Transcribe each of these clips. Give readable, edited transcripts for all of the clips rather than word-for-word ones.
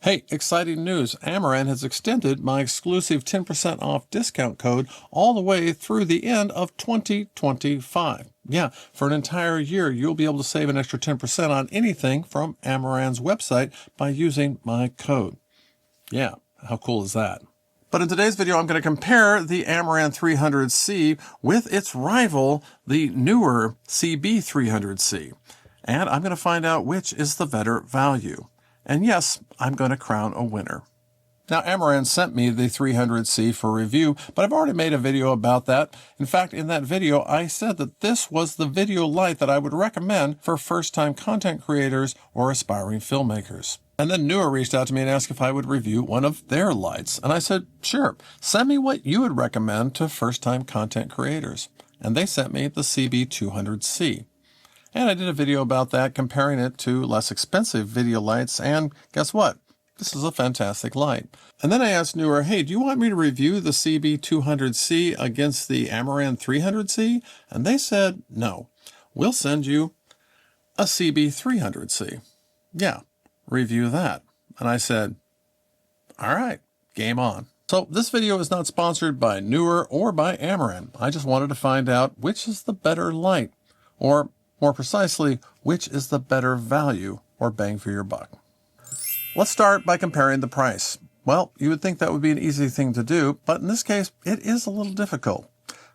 Hey, exciting news. Amaran has extended my exclusive 10% off discount code all the way through the end of 2025. Yeah, for an entire year, you'll be able to save an extra 10% on anything from Amaran's website by using my code. Yeah, how cool is that? But in today's video, I'm going to compare the Amaran 300c with its rival, the Neewer CB300c. And I'm going to find out which is the better value. And yes, I'm going to crown a winner. Now, Amaran sent me the 300c for review, but I've already made a video about that. In fact, in that video, I said that this was the video light that I would recommend for first-time content creators or aspiring filmmakers. And then Neewer reached out to me and asked if I would review one of their lights. And I said, sure, send me what you would recommend to first-time content creators. And they sent me the CB300c. And I did a video about that, comparing it to less expensive video lights, and guess what? This is a fantastic light. And then I asked Neewer, hey, do you want me to review the CB300c against the Amaran 300c? And they said, no, we'll send you a CB300c. Yeah, review that. And I said, all right, game on. So this video is not sponsored by Neewer or by Amaran. I just wanted to find out which is the better light, or more precisely, which is the better value or bang for your buck. Let's start by comparing the price. Well, you would think that would be an easy thing to do, but in this case, it is a little difficult.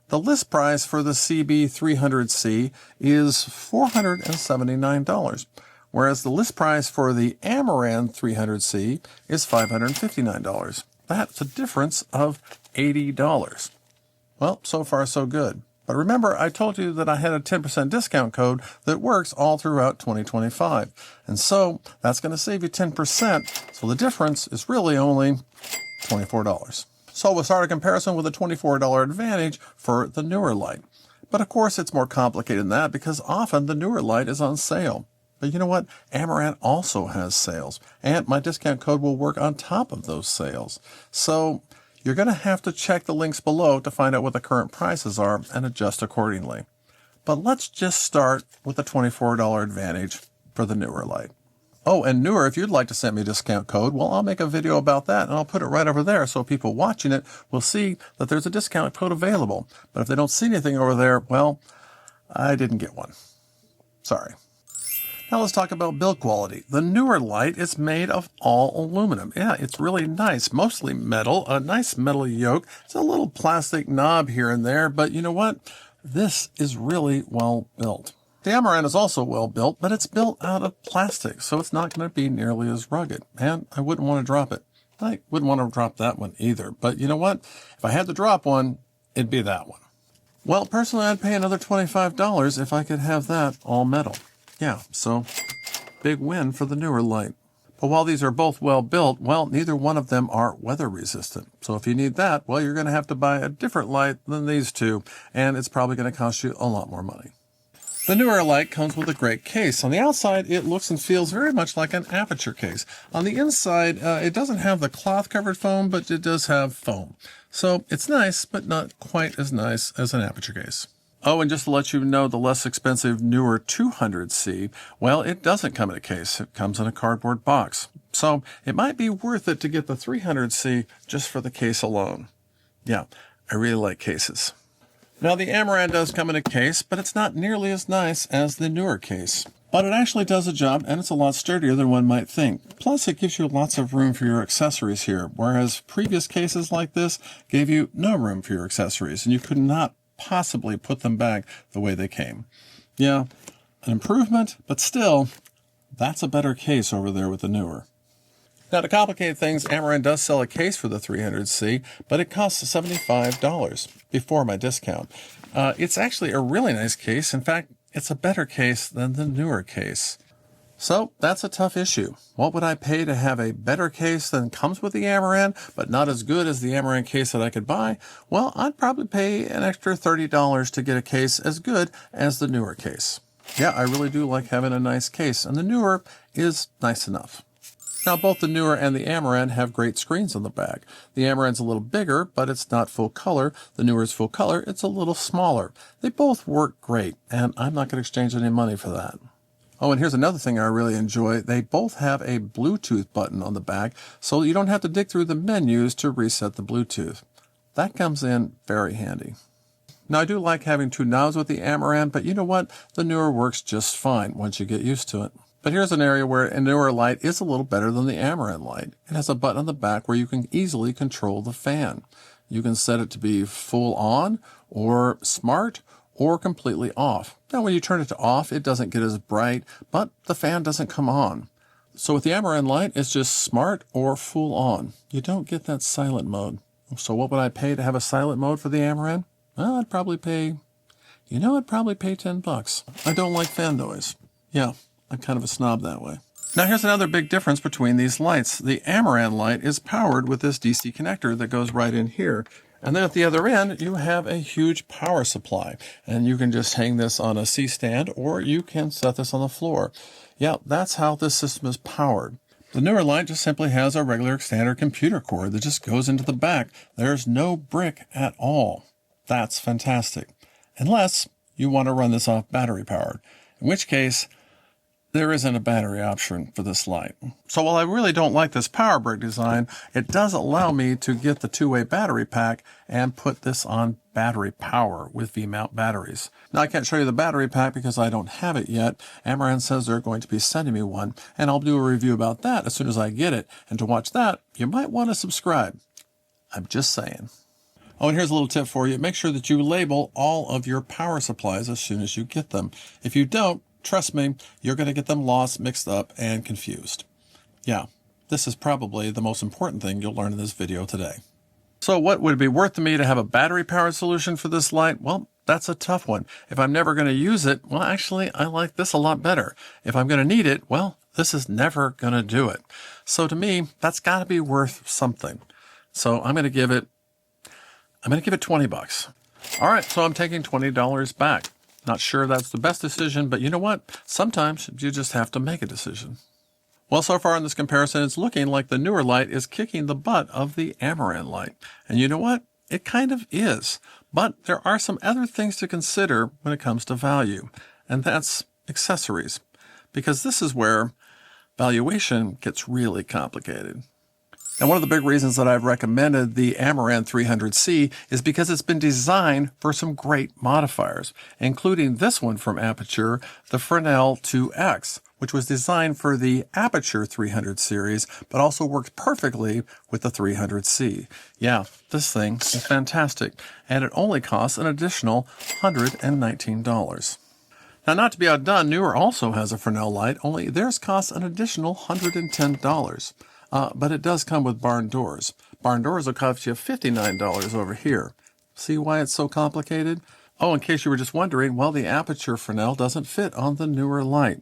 The list price for the CB300c is $479, whereas the list price for the Amaran 300c is $559. That's a difference of $80. Well, so far so good. But remember, I told you that I had a 10% discount code that works all throughout 2025. And so that's going to save you 10%. So the difference is really only $24. So we'll start a comparison with a $24 advantage for the Neewer light. But of course, it's more complicated than that because often the Neewer light is on sale. But you know what? Amaran also has sales. And my discount code will work on top of those sales. So you're going to have to check the links below to find out what the current prices are and adjust accordingly. But let's just start with the $24 advantage for the Neewer light. Oh, and Neewer, if you'd like to send me a discount code, well, I'll make a video about that, and I'll put it right over there so people watching it will see that there's a discount code available. But if they don't see anything over there, well, I didn't get one. Sorry. Now let's talk about build quality. The Neewer light is made of all aluminum. Yeah, it's really nice, mostly metal, a nice metal yoke. It's a little plastic knob here and there, but you know what? This is really well built. The Amaran is also well built, but it's built out of plastic, so it's not going to be nearly as rugged, and I wouldn't want to drop it. I wouldn't want to drop that one either, but you know what? If I had to drop one, it'd be that one. Well, personally, I'd pay another $25 if I could have that all metal. Yeah, so big win for the Neewer light. But while these are both well built, well, neither one of them are weather resistant. So if you need that, well, you're going to have to buy a different light than these two, and it's probably going to cost you a lot more money. The Neewer light comes with a great case. On the outside, it looks and feels very much like an aperture case. On the inside, it doesn't have the cloth-covered foam, but it does have foam. So it's nice, but not quite as nice as an aperture case. Oh, and just to let you know, the less expensive Neewer 200c, well, it doesn't come in a case. It comes in a cardboard box. So it might be worth it to get the 300c just for the case alone. Yeah, I really like cases. Now, the Amaran does come in a case, but it's not nearly as nice as the Neewer case. But it actually does a job, and it's a lot sturdier than one might think. Plus, it gives you lots of room for your accessories here, whereas previous cases like this gave you no room for your accessories, and you could not possibly put them back the way they came. Yeah, an improvement, but still, that's a better case over there with the Neewer. Now, to complicate things, Amaran does sell a case for the 300c, but it costs $75 before my discount. It's actually a really nice case. In fact, it's a better case than the Neewer case. So that's a tough issue. What would I pay to have a better case than comes with the Amaran, but not as good as the Amaran case that I could buy? Well, I'd probably pay an extra $30 to get a case as good as the Neewer case. Yeah, I really do like having a nice case, and the Neewer is nice enough. Now, both the Neewer and the Amaran have great screens on the back. The Amaran's a little bigger, but it's not full color. The Neewer's full color, it's a little smaller. They both work great, and I'm not going to exchange any money for that. Oh, and here's another thing I really enjoy. They both have a Bluetooth button on the back, so you don't have to dig through the menus to reset the Bluetooth. That comes in very handy. Now, I do like having two knobs with the Amaran, but you know what? The Neewer works just fine once you get used to it. But here's an area where a Neewer light is a little better than the Amaran light. It has a button on the back where you can easily control the fan. You can set it to be full on, or smart, or completely off. Now, when you turn it to off, it doesn't get as bright, but the fan doesn't come on. So with the Amaran light, it's just smart or full on. You don't get that silent mode. So what would I pay to have a silent mode for the Amaran? Well, I'd probably pay, I'd probably pay $10. I don't like fan noise. Yeah, I'm kind of a snob that way. Now here's another big difference between these lights. The Amaran light is powered with this DC connector that goes right in here. And then at the other end, you have a huge power supply. And you can just hang this on a C-stand, or you can set this on the floor. Yeah, that's how this system is powered. The Neewer light just simply has a regular standard computer cord that just goes into the back. There's no brick at all. That's fantastic. Unless you want to run this off battery powered, in which case there isn't a battery option for this light. So while I really don't like this power brick design, it does allow me to get the two-way battery pack and put this on battery power with V-mount batteries. Now I can't show you the battery pack because I don't have it yet. Amaran says they're going to be sending me one, and I'll do a review about that as soon as I get it. And to watch that, you might want to subscribe. I'm just saying. Oh, and here's a little tip for you. Make sure that you label all of your power supplies as soon as you get them. If you don't, trust me, you're going to get them lost, mixed up, and confused. Yeah, this is probably the most important thing you'll learn in this video today. So what would it be worth to me to have a battery-powered solution for this light? Well, that's a tough one. If I'm never going to use it, well, actually, I like this a lot better. If I'm going to need it, well, this is never going to do it. So to me, that's got to be worth something. So I'm going to give it $20. All right, so I'm taking $20 back. Not sure that's the best decision, but you know what? Sometimes you just have to make a decision. Well, so far in this comparison, it's looking like the Neewer light is kicking the butt of the Amaran light. And you know what? It kind of is. But there are some other things to consider when it comes to value, and that's accessories. Because this is where valuation gets really complicated. And one of the big reasons that I've recommended the Amaran 300c is because it's been designed for some great modifiers, including this one from Aperture, the Fresnel 2X, which was designed for the Aperture 300 series, but also works perfectly with the 300c. Yeah, this thing is fantastic, and it only costs an additional $119. Now, not to be outdone, Neewer also has a Fresnel light, only theirs costs an additional $110. But it does come with barn doors. Barn doors will cost you $59 over here. See why it's so complicated? Oh, in case you were just wondering, well, the Aperture Fresnel doesn't fit on the Neewer light.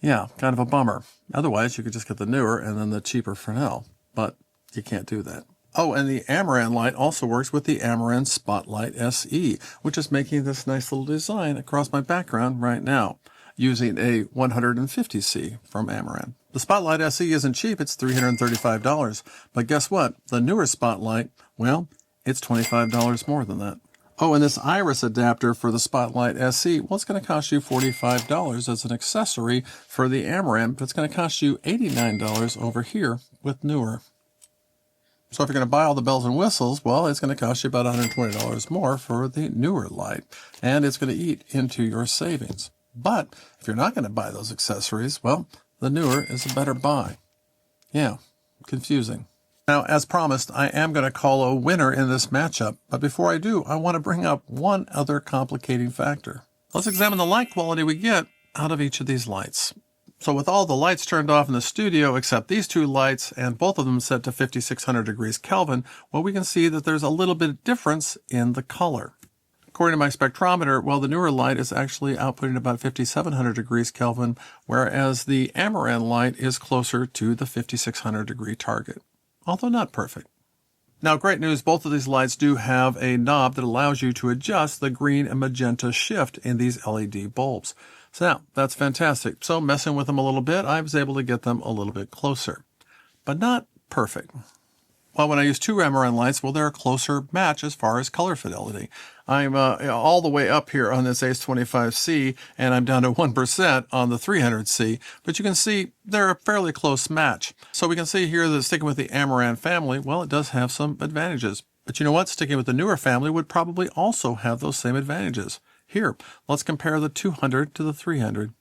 Yeah, kind of a bummer. Otherwise, you could just get the Neewer and then the cheaper Fresnel. But you can't do that. Oh, and the Amaran light also works with the Amaran Spotlight SE, which is making this nice little design across my background right now, using a 150C from Amaran. The Spotlight SE isn't cheap, it's $335. But guess what? The Neewer Spotlight, well, it's $25 more than that. Oh, and this iris adapter for the Spotlight SE, well, it's going to cost you $45 as an accessory for the Amaran, but it's going to cost you $89 over here with Neewer. So if you're going to buy all the bells and whistles, well, it's going to cost you about $120 more for the Neewer light, and it's going to eat into your savings. But if you're not going to buy those accessories, well, the Neewer is a better buy. Yeah, confusing. Now, as promised, I am going to call a winner in this matchup. But before I do, I want to bring up one other complicating factor. Let's examine the light quality we get out of each of these lights. So with all the lights turned off in the studio except these two lights, and both of them set to 5600 degrees Kelvin, well, we can see that there's a little bit of difference in the color. According to my spectrometer, well, the Neewer light is actually outputting about 5700 degrees Kelvin, whereas the Amaran light is closer to the 5600 degree target, although not perfect. Now, great news, both of these lights do have a knob that allows you to adjust the green and magenta shift in these LED bulbs. So now, that's fantastic. So messing with them a little bit, I was able to get them a little bit closer, but not perfect. While when I use two Amaran lights, well, they're a closer match as far as color fidelity. I'm all the way up here on this ACE25C, and I'm down to 1% on the 300C, but you can see they're a fairly close match. So we can see here that sticking with the Amaran family, well, it does have some advantages. But you know what? Sticking with the Neewer family would probably also have those same advantages. Here, let's compare the 200 to the 300.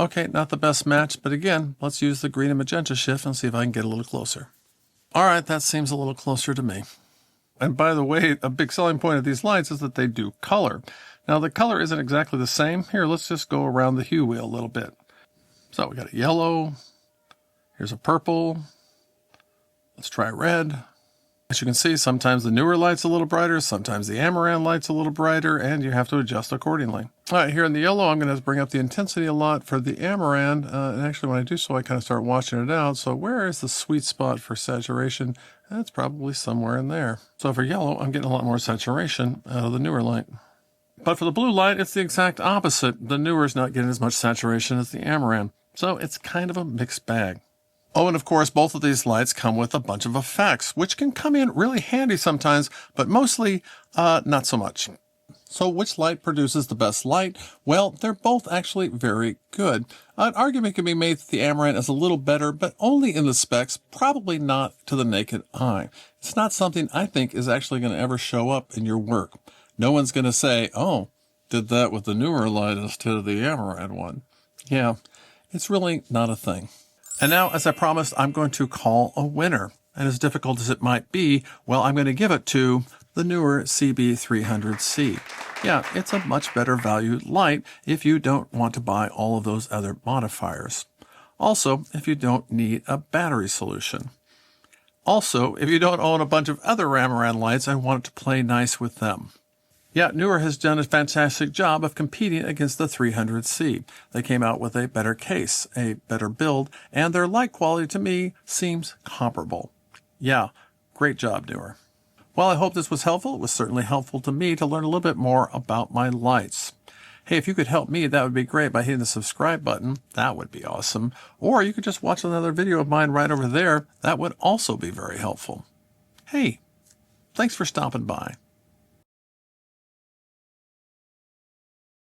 Okay, not the best match, but again, let's use the green and magenta shift and see if I can get a little closer. All right, that seems a little closer to me. And by the way, a big selling point of these lights is that they do color. Now, the color isn't exactly the same. Here, let's just go around the hue wheel a little bit. So we got a yellow. Here's a purple. Let's try red. As you can see, sometimes the Neewer light's a little brighter, sometimes the Amaran light's a little brighter, and you have to adjust accordingly. All right, here in the yellow, I'm going to bring up the intensity a lot for the Amaran, and actually when I do so, I kind of start washing it out. So where is the sweet spot for saturation? That's probably somewhere in there. So for yellow, I'm getting a lot more saturation out of the Neewer light. But for the blue light, it's the exact opposite. The Neewer's not getting as much saturation as the Amaran, so it's kind of a mixed bag. Oh, and of course, both of these lights come with a bunch of effects, which can come in really handy sometimes, but mostly not so much. So which light produces the best light? Well, they're both actually very good. An argument can be made that the Amaran is a little better, but only in the specs, probably not to the naked eye. It's not something I think is actually going to ever show up in your work. No one's going to say, oh, did that with the Neewer light instead of the Amaran one. Yeah, it's really not a thing. And now, as I promised, I'm going to call a winner. And as difficult as it might be, well, I'm going to give it to the Neewer CB300c. Yeah, it's a much better valued light if you don't want to buy all of those other modifiers. Also, if you don't need a battery solution. Also, if you don't own a bunch of other Amaran lights and want to play nice with them. Yeah, Neewer has done a fantastic job of competing against the 300c. They came out with a better case, a better build, and their light quality to me seems comparable. Yeah, great job, Neewer. Well, I hope this was helpful. It was certainly helpful to me to learn a little bit more about my lights. Hey, if you could help me, that would be great by hitting the subscribe button. That would be awesome. Or you could just watch another video of mine right over there. That would also be very helpful. Hey, thanks for stopping by.